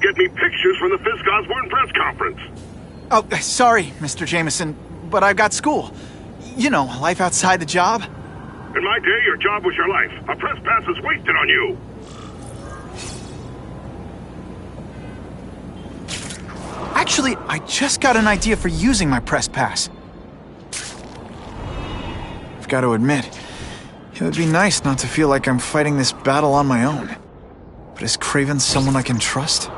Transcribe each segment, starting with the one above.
get me pictures from the Fisk Osborne press conference. Oh, sorry, Mr. Jameson, but I've got school. You know, life outside the job. In my day, your job was your life. A press pass is wasted on you. Actually, I just got an idea for using my press pass. I've got to admit, it would be nice not to feel like I'm fighting this battle on my own. But is Craven someone I can trust?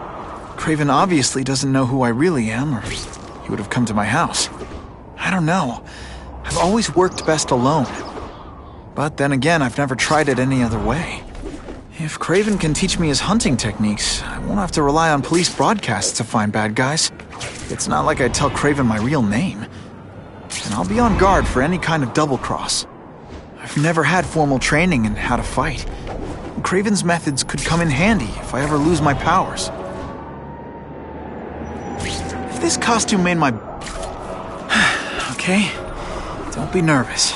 Craven obviously doesn't know who I really am, or he would have come to my house. I don't know. I've always worked best alone. But then again, I've never tried it any other way. If Craven can teach me his hunting techniques, I won't have to rely on police broadcasts to find bad guys. It's not like I'd tell Craven my real name. And I'll be on guard for any kind of double-cross. I've never had formal training in how to fight. Craven's methods could come in handy if I ever lose my powers. If this costume made my... Okay, don't be nervous.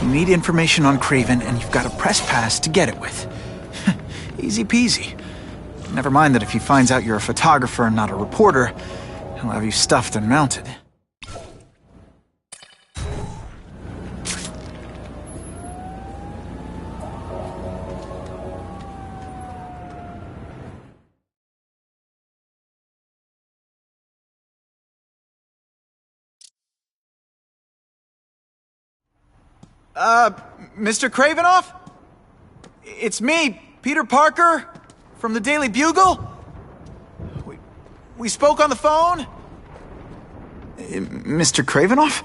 You need information on Craven, and you've got a press pass to get it with. Easy peasy. Never mind that if he finds out you're a photographer and not a reporter, he'll have you stuffed and mounted. Mr. Cravenoff? It's me, Peter Parker, from the Daily Bugle. We spoke on the phone? Mr. Cravenoff?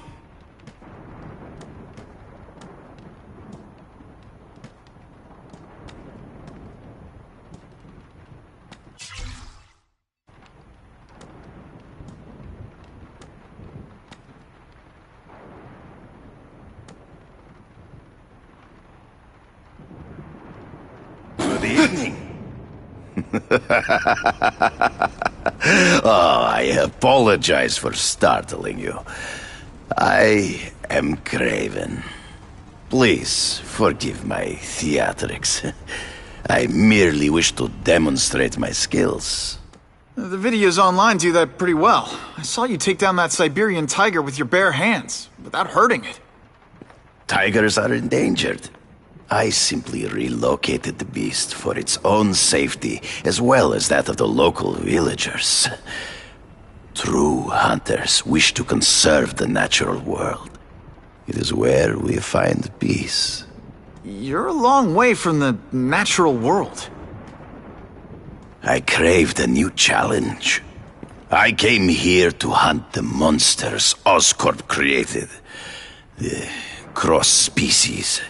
Oh, I apologize for startling you. I am Craven. Please forgive my theatrics. I merely wish to demonstrate my skills. The videos online do that pretty well. I saw you take down that Siberian tiger with your bare hands, without hurting it. Tigers are endangered. I simply relocated the beast for its own safety, as well as that of the local villagers. True hunters wish to conserve the natural world. It is where we find peace. You're a long way from the natural world. I craved a new challenge. I came here to hunt the monsters Oscorp created. The cross-species.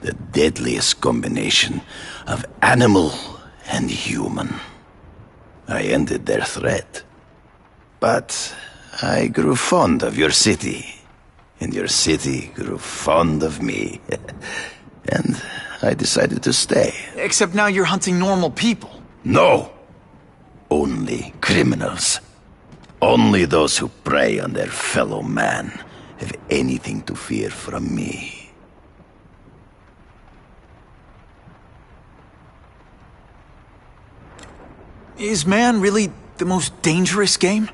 The deadliest combination of animal and human. I ended their threat. But I grew fond of your city. And your city grew fond of me. And I decided to stay. Except now you're hunting normal people. No! Only criminals. Only those who prey on their fellow man have anything to fear from me. Is man really the most dangerous game?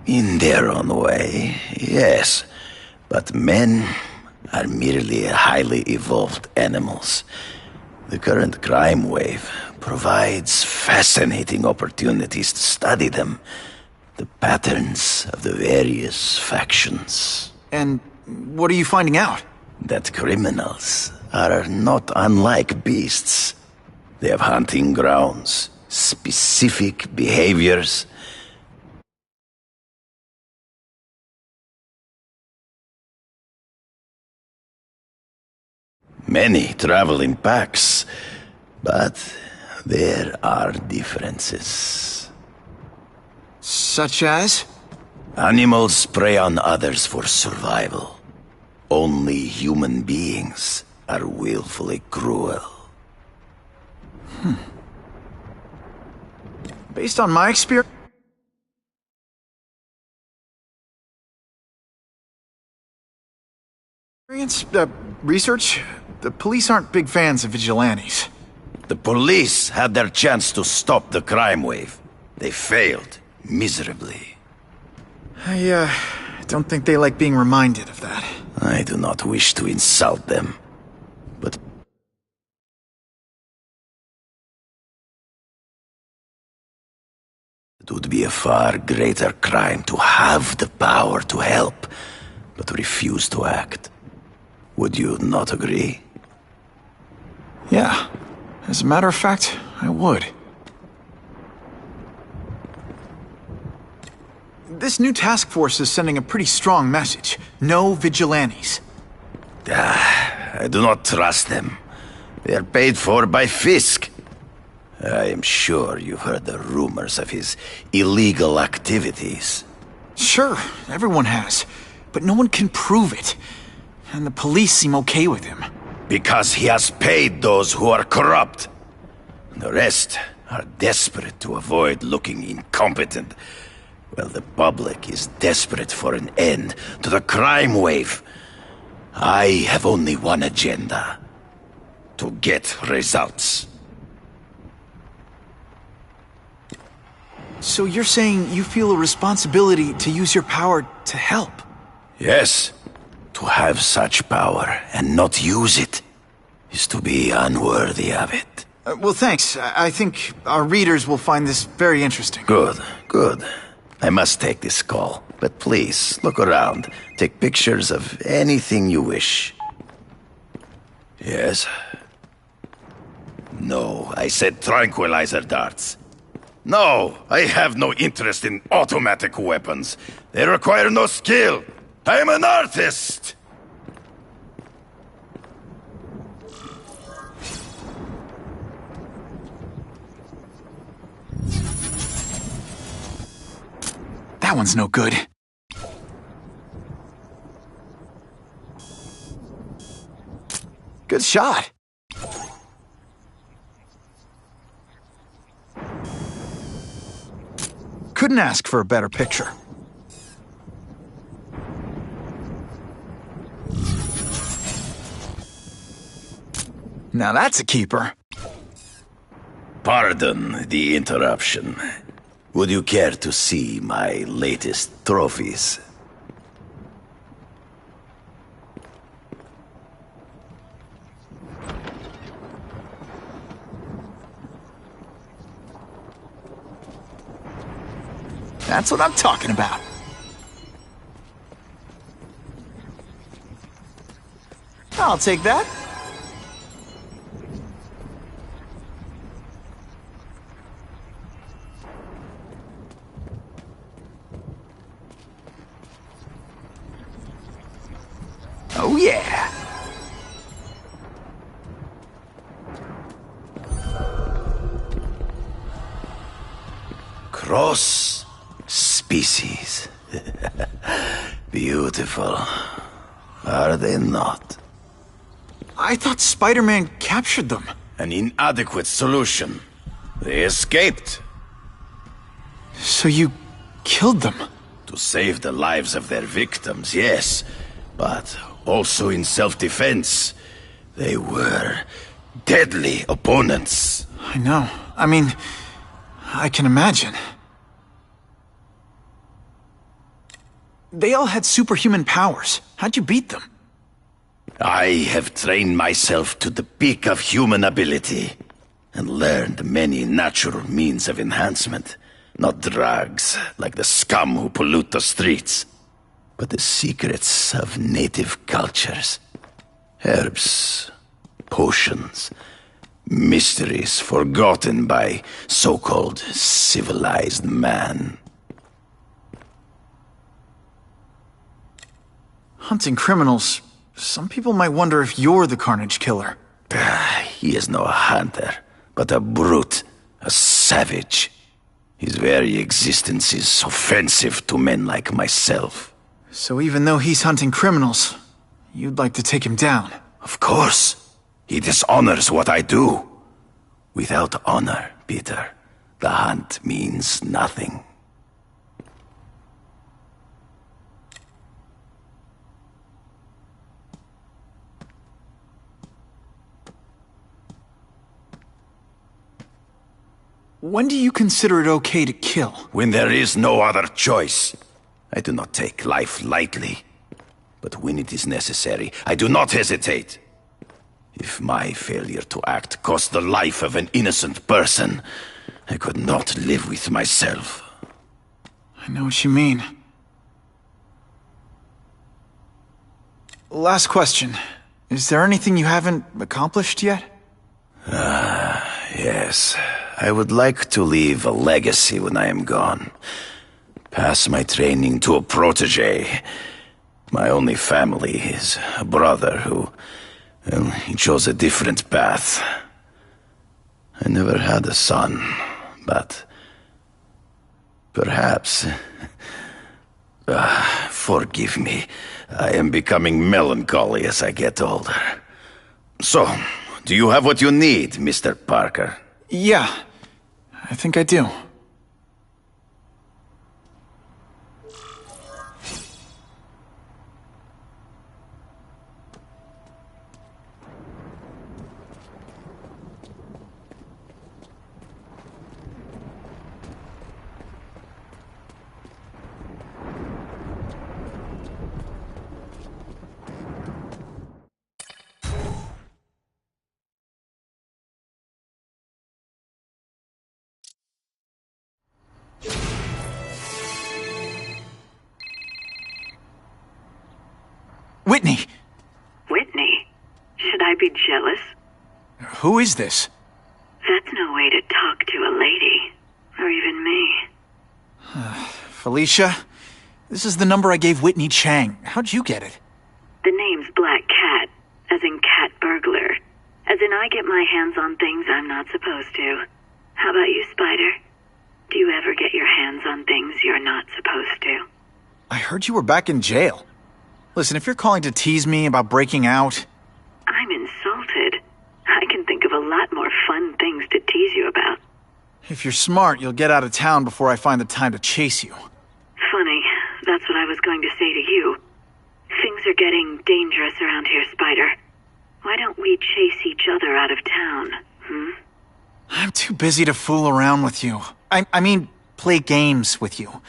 In their own way, yes. But men are merely highly evolved animals. The current crime wave provides fascinating opportunities to study them. The patterns of the various factions. And what are you finding out? That criminals are not unlike beasts. They have hunting grounds, specific behaviors. Many travel in packs, but there are differences. Such as? Animals prey on others for survival. Only human beings are willfully cruel. Based on my experience, research, the police aren't big fans of vigilantes. The police had their chance to stop the crime wave. They failed miserably. I don't think they like being reminded of that. I do not wish to insult them, but it would be a far greater crime to have the power to help, but refuse to act. Would you not agree? Yeah. As a matter of fact, I would. This new task force is sending a pretty strong message. No vigilantes. I do not trust them. They are paid for by Fisk. I am sure you've heard the rumors of his illegal activities. Sure, everyone has. But no one can prove it. And the police seem okay with him. Because he has paid those who are corrupt. The rest are desperate to avoid looking incompetent. Well, the public is desperate for an end to the crime wave. I have only one agenda: to get results. So you're saying you feel a responsibility to use your power to help? Yes. To have such power and not use it is to be unworthy of it. Well, thanks. I think our readers will find this very interesting. Good, good. I must take this call, but please, look around. Take pictures of anything you wish. Yes? No, I said tranquilizer darts. No, I have no interest in automatic weapons. They require no skill. I am an artist! That one's no good. Good shot. Couldn't ask for a better picture. Now that's a keeper. Pardon the interruption. Would you care to see my latest trophies? That's what I'm talking about. I'll take that. Oh, yeah. Cross species. Beautiful. Are they not? I thought Spider-Man captured them. An inadequate solution. They escaped. So you killed them? To save the lives of their victims, yes. But also in self-defense. They were deadly opponents. I know. I mean, I can imagine. They all had superhuman powers. How'd you beat them? I have trained myself to the peak of human ability, and learned many natural means of enhancement. Not drugs, like the scum who pollute the streets, but the secrets of native cultures. Herbs, potions, mysteries forgotten by so-called civilized man. Hunting criminals. Some people might wonder if you're the Carnage Killer. He is no hunter, but a brute, a savage. His very existence is offensive to men like myself. So even though he's hunting criminals, you'd like to take him down? Of course. He dishonors what I do. Without honor, Peter, the hunt means nothing. When do you consider it okay to kill? When there is no other choice. I do not take life lightly. But when it is necessary, I do not hesitate. If my failure to act cost the life of an innocent person, I could not live with myself. I know what you mean. Last question. Is there anything you haven't accomplished yet? Yes. I would like to leave a legacy when I am gone. Pass my training to a protege. My only family is a brother who... well, he chose a different path. I never had a son, but... perhaps... forgive me. I am becoming melancholy as I get older. So, do you have what you need, Mr. Parker? Yeah, I think I do. Whitney! Whitney? Should I be jealous? Who is this? That's no way to talk to a lady. Or even me. Felicia? This is the number I gave Whitney Chang. How'd you get it? The name's Black Cat, as in cat burglar. As in I get my hands on things I'm not supposed to. How about you, Spider? Do you ever get your hands on things you're not supposed to? I heard you were back in jail. Listen, if you're calling to tease me about breaking out... I'm insulted. I can think of a lot more fun things to tease you about. If you're smart, you'll get out of town before I find the time to chase you. Funny, that's what I was going to say to you. Things are getting dangerous around here, Spider. Why don't we chase each other out of town, I'm too busy to fool around with you. I mean, play games with you.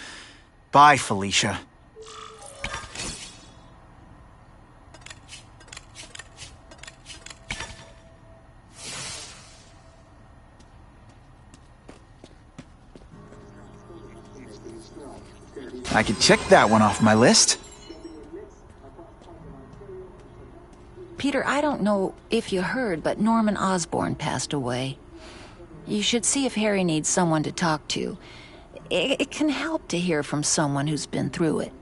Bye, Felicia. I could check that one off my list. Peter, I don't know if you heard, but Norman Osborn passed away. You should see if Harry needs someone to talk to. It can help to hear from someone who's been through it.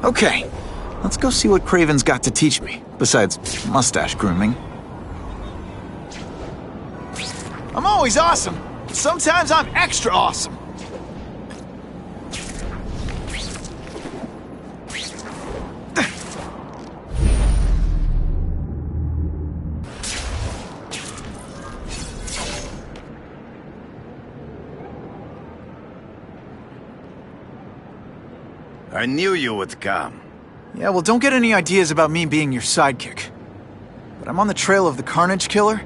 Okay, let's go see what Craven's got to teach me, besides mustache grooming. I'm always awesome. Sometimes I'm extra awesome. I knew you would come. Yeah, well, don't get any ideas about me being your sidekick. But I'm on the trail of the Carnage Killer,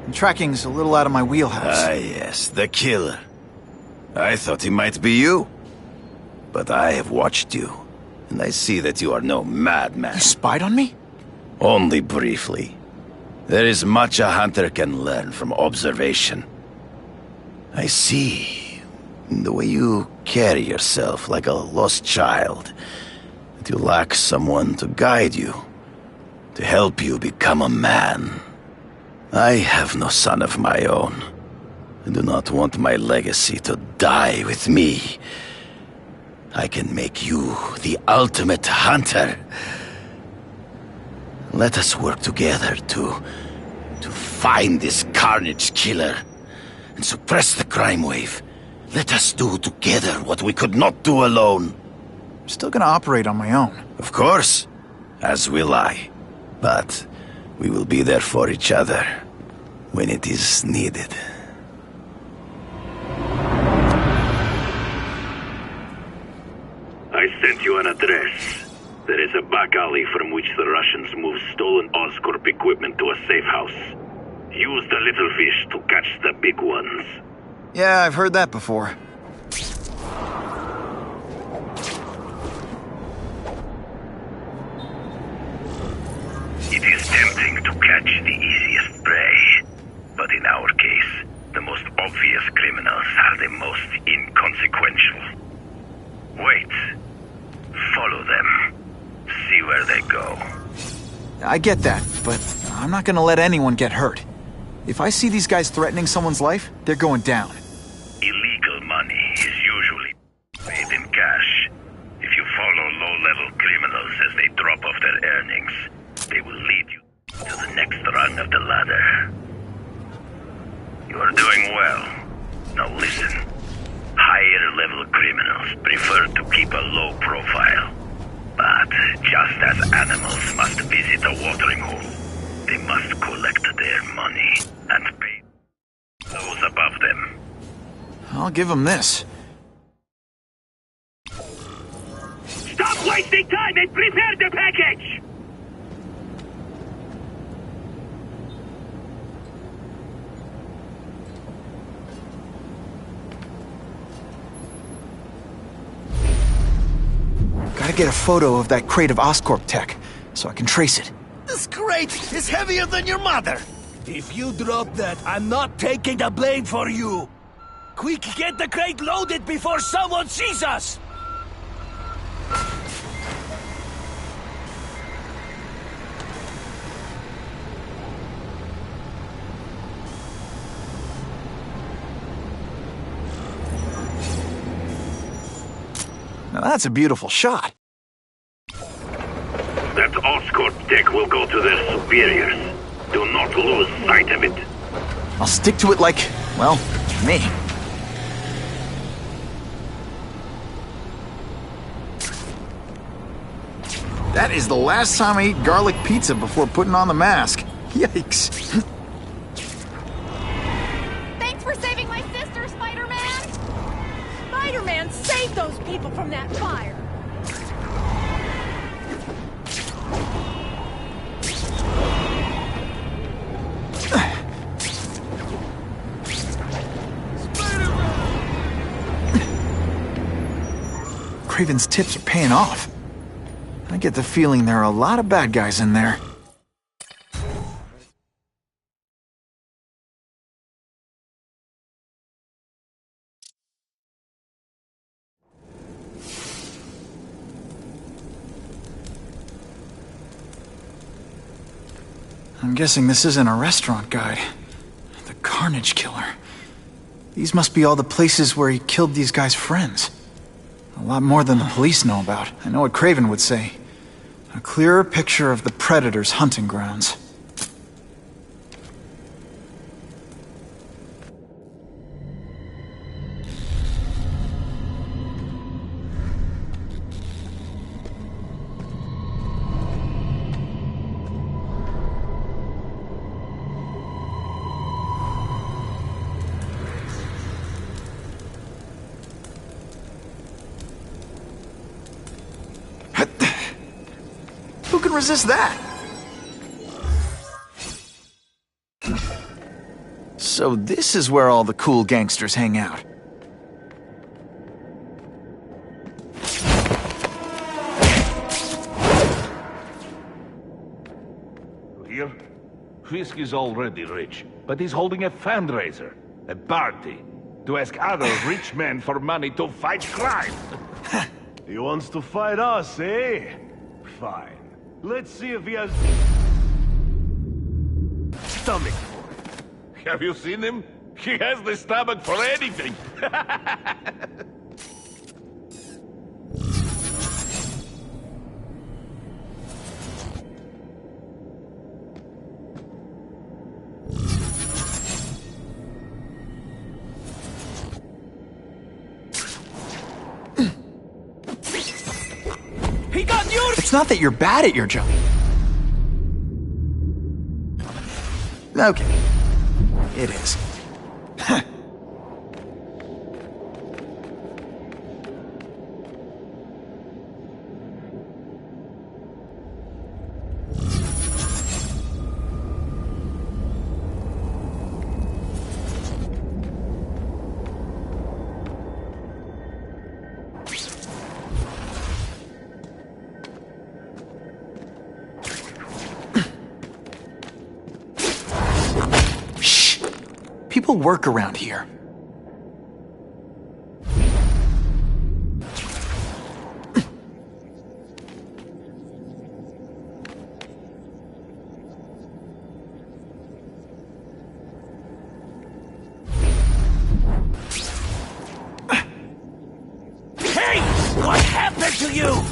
and tracking's a little out of my wheelhouse. Ah, yes, the killer. I thought he might be you. But I have watched you, and I see that you are no madman. You spied on me? Only briefly. There is much a hunter can learn from observation. I see. The way you carry yourself like a lost child. That you lack someone to guide you. To help you become a man. I have no son of my own. I do not want my legacy to die with me. I can make you the ultimate hunter. Let us work together to find this carnage killer and suppress the crime wave. Let us do together what we could not do alone. I'm still gonna operate on my own. Of course, as will I. But we will be there for each other when it is needed. I sent you an address. There is a back alley from which the Russians move stolen Oscorp equipment to a safe house. Use the little fish to catch the big ones. Yeah, I've heard that before. It is tempting to catch the easiest prey, but in our case, the most obvious criminals are the most inconsequential. Wait. Follow them. See where they go. I get that, but I'm not gonna let anyone get hurt. If I see these guys threatening someone's life, they're going down. Illegal money is usually paid in cash. If you follow low-level criminals as they drop off their earnings, they will lead you to the next rung of the ladder. You are doing well. Now listen. Higher-level criminals prefer to keep a low profile. But just as animals must visit a watering hole, they must collect their money and pay those above them. I'll give them this. Stop wasting time and prepare the package! Gotta get a photo of that crate of Oscorp tech, so I can trace it. This crate is heavier than your mother! If you drop that, I'm not taking the blame for you! Quick, get the crate loaded before someone sees us! Now that's a beautiful shot. That Oscorp tech will go to their superiors. Do not lose sight of it. I'll stick to it like, well, me. That is the last time I ate garlic pizza before putting on the mask. Yikes. Thanks for saving my sister, Spider-Man! Spider-Man saved those people from that fire! Craven's tips are paying off. I get the feeling there are a lot of bad guys in there. I'm guessing this isn't a restaurant guide. The Carnage Killer. These must be all the places where he killed these guys' friends. A lot more than the police know about. I know what Craven would say. A clearer picture of the Predator's hunting grounds. Who can resist that? So this is where all the cool gangsters hang out. Here, Fisk is already rich, but he's holding a fundraiser, a party, to ask other rich men for money to fight crime. He wants to fight us, eh? Fine. Let's see if he has stomach for it. Have you seen him? He has the stomach for anything. It's not that you're bad at your job. Okay. It is. People work around here. Hey! What happened to you?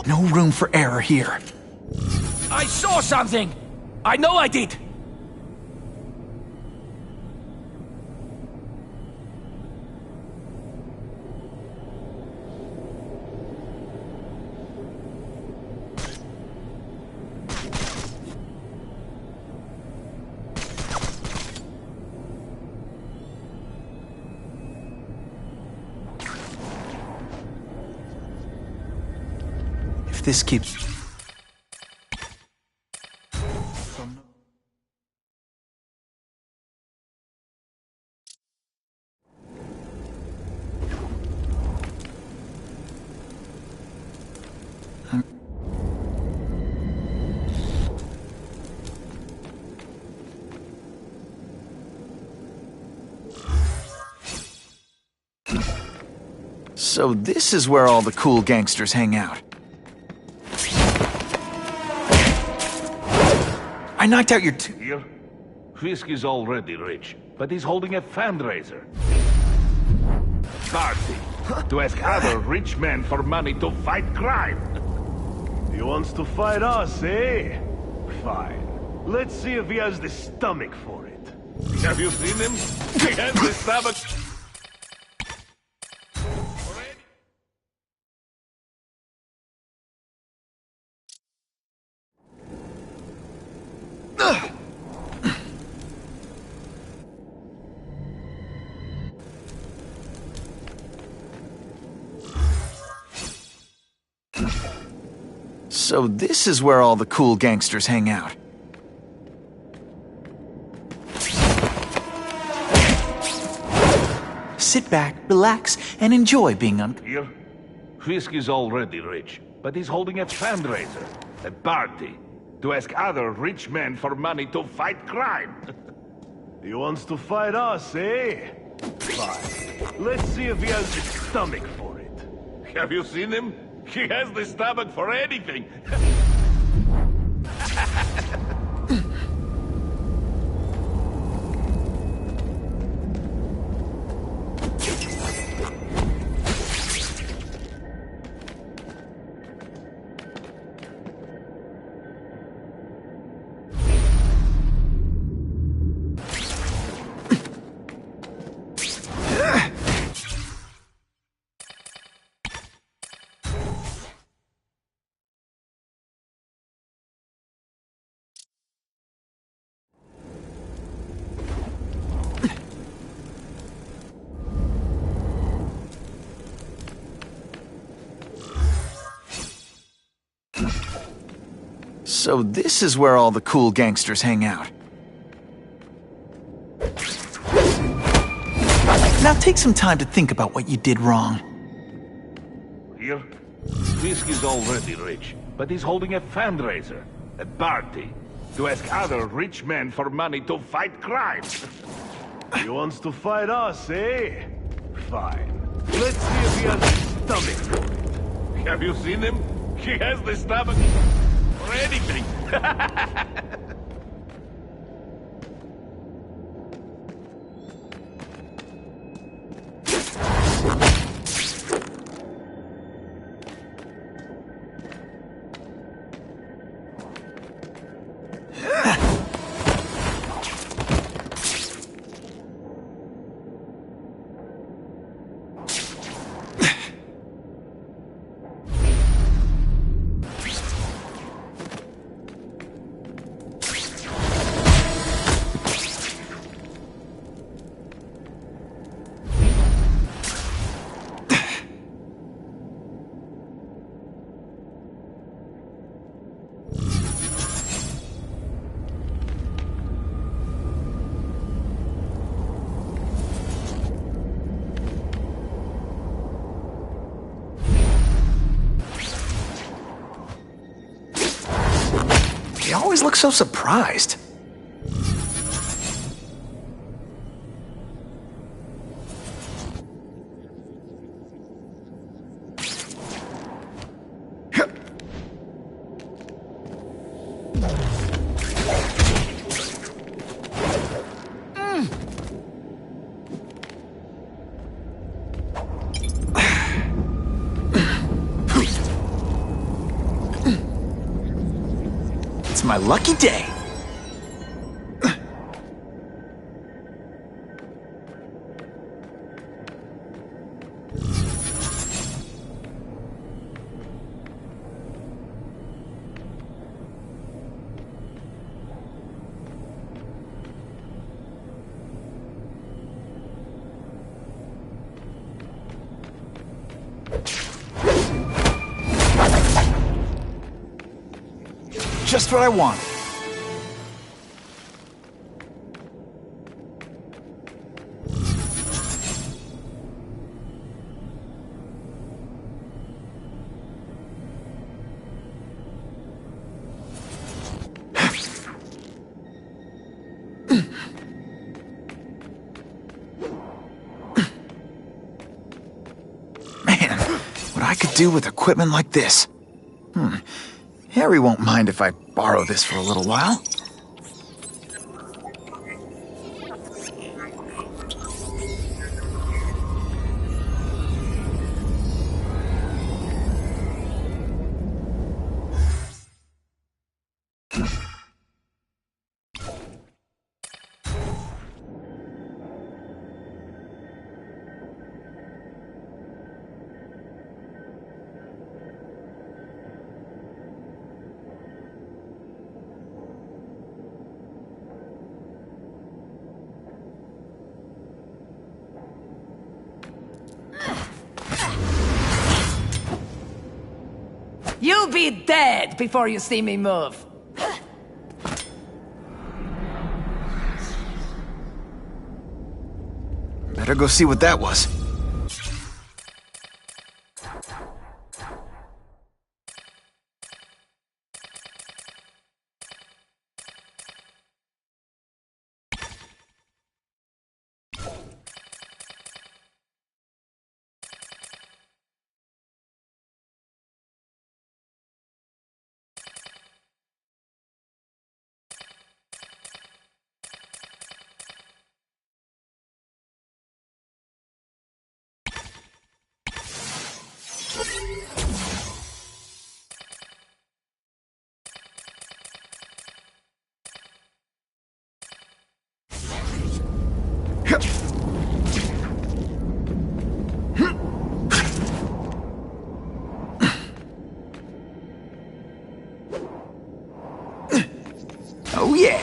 No room for error here. I saw something! I know I did! If this keeps... So this is where all the cool gangsters hang out. I knocked out your Here? Fisk is already rich, but he's holding a fundraiser. Party. To ask other rich men for money to fight crime. He wants to fight us, eh? Fine. Let's see if he has the stomach for it. Have you seen him? He has the stomach. So this is where all the cool gangsters hang out. Sit back, relax, and enjoy being on... Here? Fisk is already rich, but he's holding a fundraiser. A party. To ask other rich men for money to fight crime. He wants to fight us, eh? Fine. Let's see if he has the stomach for it. Have you seen him? He has the stomach for anything. So this is where all the cool gangsters hang out. Now take some time to think about what you did wrong. Here? Fisk is already rich, but he's holding a fundraiser. A party. To ask other rich men for money to fight crime. He wants to fight us, eh? Fine. Let's see if he has the stomach for it. Have you seen him? He has the stomach for anything. looks so surprised. It's my lucky day. Just what I want. Man, what I could do with equipment like this. Harry won't mind if I borrow this for a little while. You'll be dead before you see me move. Better go see what that was. Oh yeah!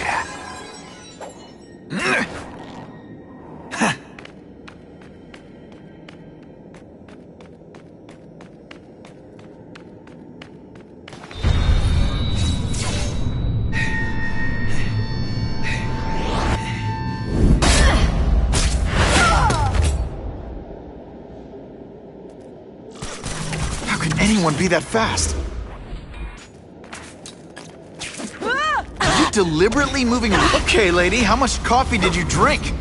How can anyone be that fast? Deliberately moving. Okay, lady, how much coffee did you drink?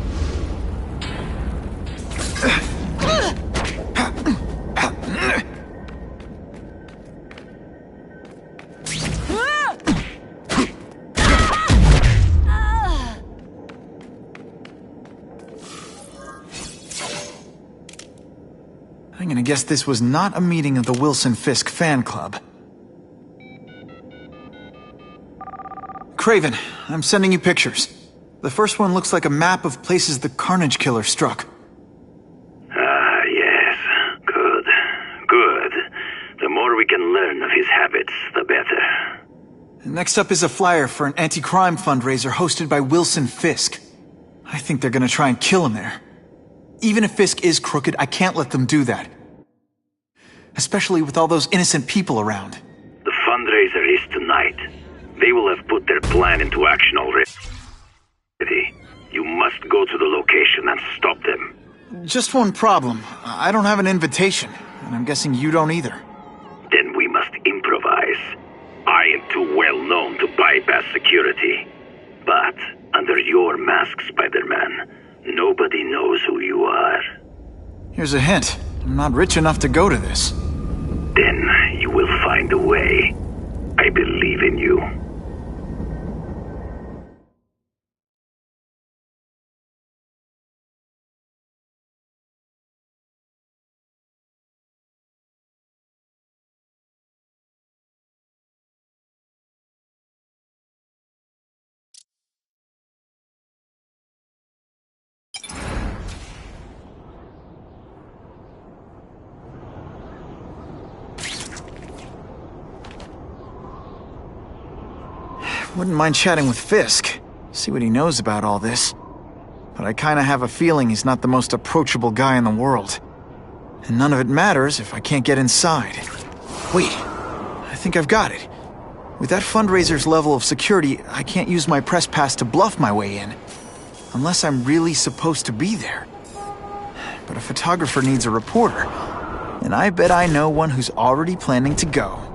I'm gonna guess this was not a meeting of the Wilson Fisk fan club. Craven, I'm sending you pictures. The first one looks like a map of places the Carnage Killer struck. Ah, yes. Good. Good. The more we can learn of his habits, the better. Next up is a flyer for an anti-crime fundraiser hosted by Wilson Fisk. I think they're gonna try and kill him there. Even if Fisk is crooked, I can't let them do that. Especially with all those innocent people around. The fundraiser is tonight. They will have put their plan into action already. You must go to the location and stop them. Just one problem. I don't have an invitation, and I'm guessing you don't either. Then we must improvise. I am too well known to bypass security. your mask, Spider-Man. Nobody knows who you are. Here's a hint. I'm not rich enough to go to this. Then you will find a way. I believe in you. Wouldn't mind chatting with Fisk, see what he knows about all this. But I kinda have a feeling he's not the most approachable guy in the world. And none of it matters if I can't get inside. Wait, I think I've got it. With that fundraiser's level of security, I can't use my press pass to bluff my way in. Unless I'm really supposed to be there. But a photographer needs a reporter, and I bet I know one who's already planning to go.